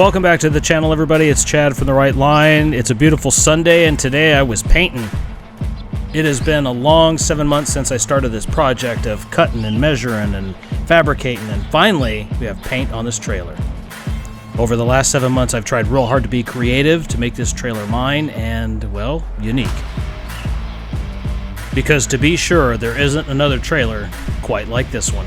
Welcome back to the channel, everybody. It's Chad from The Right Line. It's a beautiful Sunday, and today I was painting. It has been a long 7 months since I started this project of cutting and measuring and fabricating, and finally we have paint on this trailer. Over the last 7 months I've tried real hard to be creative to make this trailer mine and, well, unique. Because to be sure, there isn't another trailer quite like this one.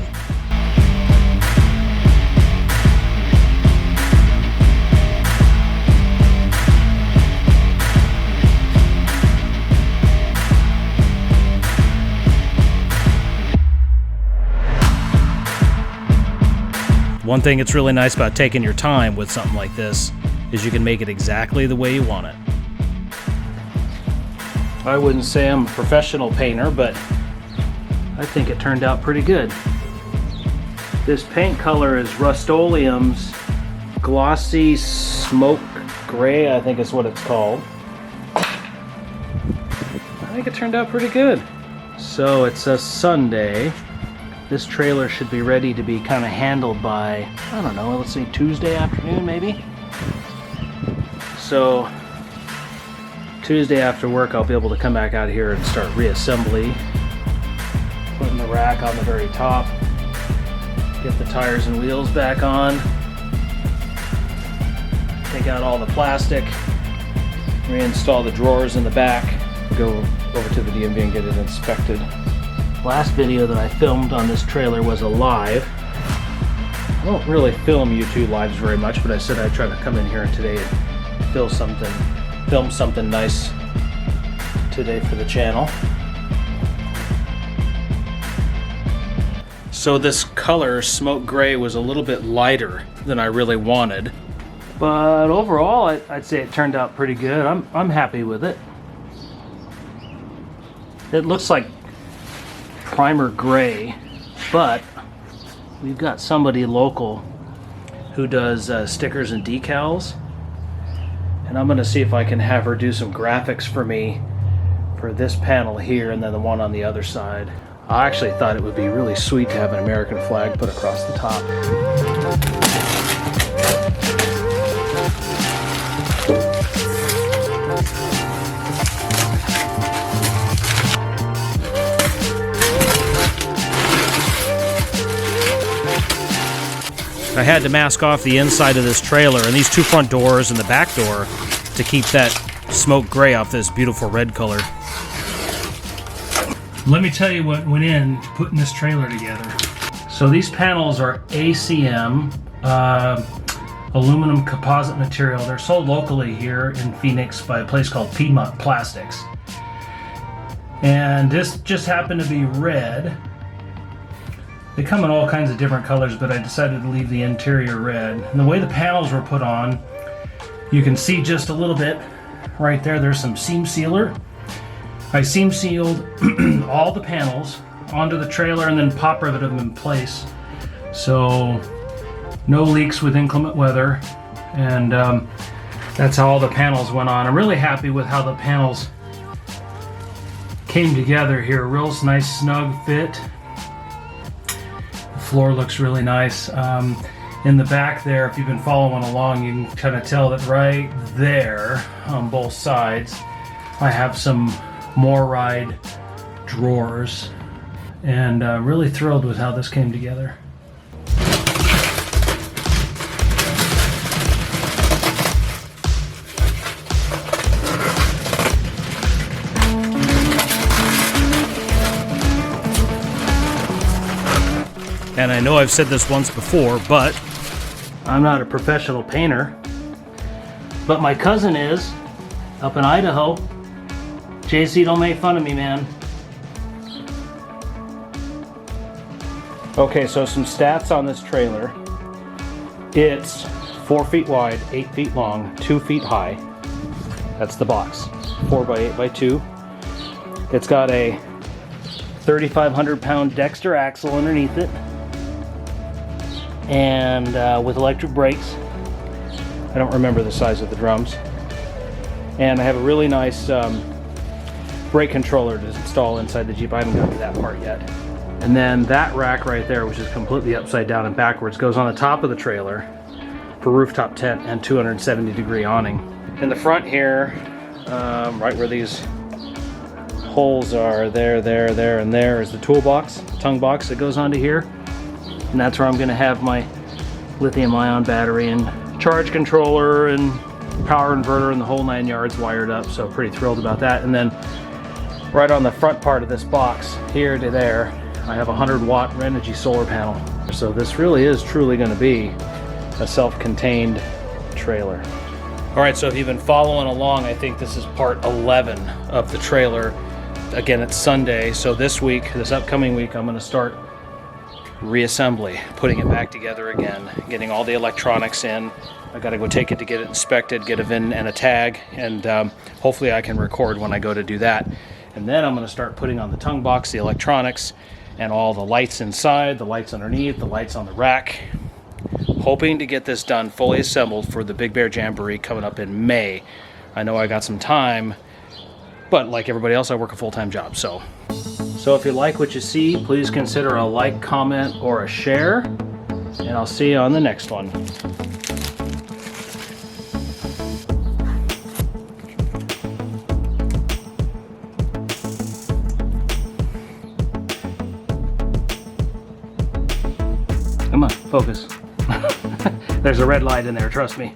One thing that's really nice about taking your time with something like this is you can make it exactly the way you want it. I wouldn't say I'm a professional painter, but I think it turned out pretty good. This paint color is Rustoleum's Glossy Smoke Grey, I think is what it's called. I think it turned out pretty good. So it's a Sunday. This trailer should be ready to be kind of handled by, I don't know, let's say Tuesday afternoon maybe? So Tuesday after work I'll be able to come back out here and start reassembly, putting the rack on the very top, get the tires and wheels back on, take out all the plastic, reinstall the drawers in the back, go over to the DMV and get it inspected. Last video that I filmed on this trailer was a live. I don't really film YouTube lives very much, but I said I'd try to come in here today and film something nice today for the channel. So this color, smoke gray, was a little bit lighter than I really wanted, but overall I'd say it turned out pretty good. I'm happy with it. It looks like primer gray, but we've got somebody local who does stickers and decals, and I'm going to see if I can have her do some graphics for me for this panel here and then the one on the other side. I actually thought it would be really sweet to have an American flag put across the top. I had to mask off the inside of this trailer and these two front doors and the back door to keep that smoke gray off this beautiful red color. Let me tell you what went in putting this trailer together. So these panels are ACM aluminum composite material. They're sold locally here in Phoenix by a place called Piedmont Plastics. And this just happened to be red. They come in all kinds of different colors, but I decided to leave the interior red. And the way the panels were put on, you can see just a little bit right there. There's some seam sealer. I seam sealed all the panels onto the trailer and then pop riveted them in place. So no leaks with inclement weather. And that's how all the panels went on. I'm really happy with how the panels came together here. Real nice snug fit. Floor looks really nice. In the back there, if you've been following along, you can kind of tell that right there on both sides I have some more ride drawers, and really thrilled with how this came together. And I know I've said this once before, but I'm not a professional painter. But my cousin is, up in Idaho. JC, don't make fun of me, man. Okay, so some stats on this trailer. It's 4 feet wide, 8 feet long, 2 feet high. That's the box. 4 by 8 by 2. It's got a 3,500 pound Dexter axle underneath it, and with electric brakes. I don't remember the size of the drums. And I have a really nice brake controller to install inside the Jeep. I haven't got to that part yet. And then that rack right there, which is completely upside down and backwards, goes on the top of the trailer. for rooftop tent and 270-degree awning. In the front here, right where these holes are, there, and there is the toolbox, tongue box that goes onto here. And that's where I'm gonna have my lithium-ion battery and charge controller and power inverter and the whole 9 yards wired up, so pretty thrilled about that. And then right on the front part of this box, here to there, I have a 100-watt Renogy solar panel. So this really is truly gonna be a self-contained trailer. All right, so if you've been following along, I think this is part 11 of the trailer. Again, it's Sunday, so this upcoming week, I'm gonna start reassembly, putting it back together again, getting all the electronics in. I gotta go take it to get it inspected, get a VIN and a tag, and hopefully I can record when I go to do that. And then I'm gonna start putting on the tongue box, the electronics, and all the lights inside, the lights underneath, the lights on the rack. Hoping to get this done fully assembled for the Big Bear Jamboree coming up in May. I know I got some time, but like everybody else, I work a full-time job, so if you like what you see, please consider a like, comment, or a share, and I'll see you on the next one. Come on, focus. There's a red light in there, trust me.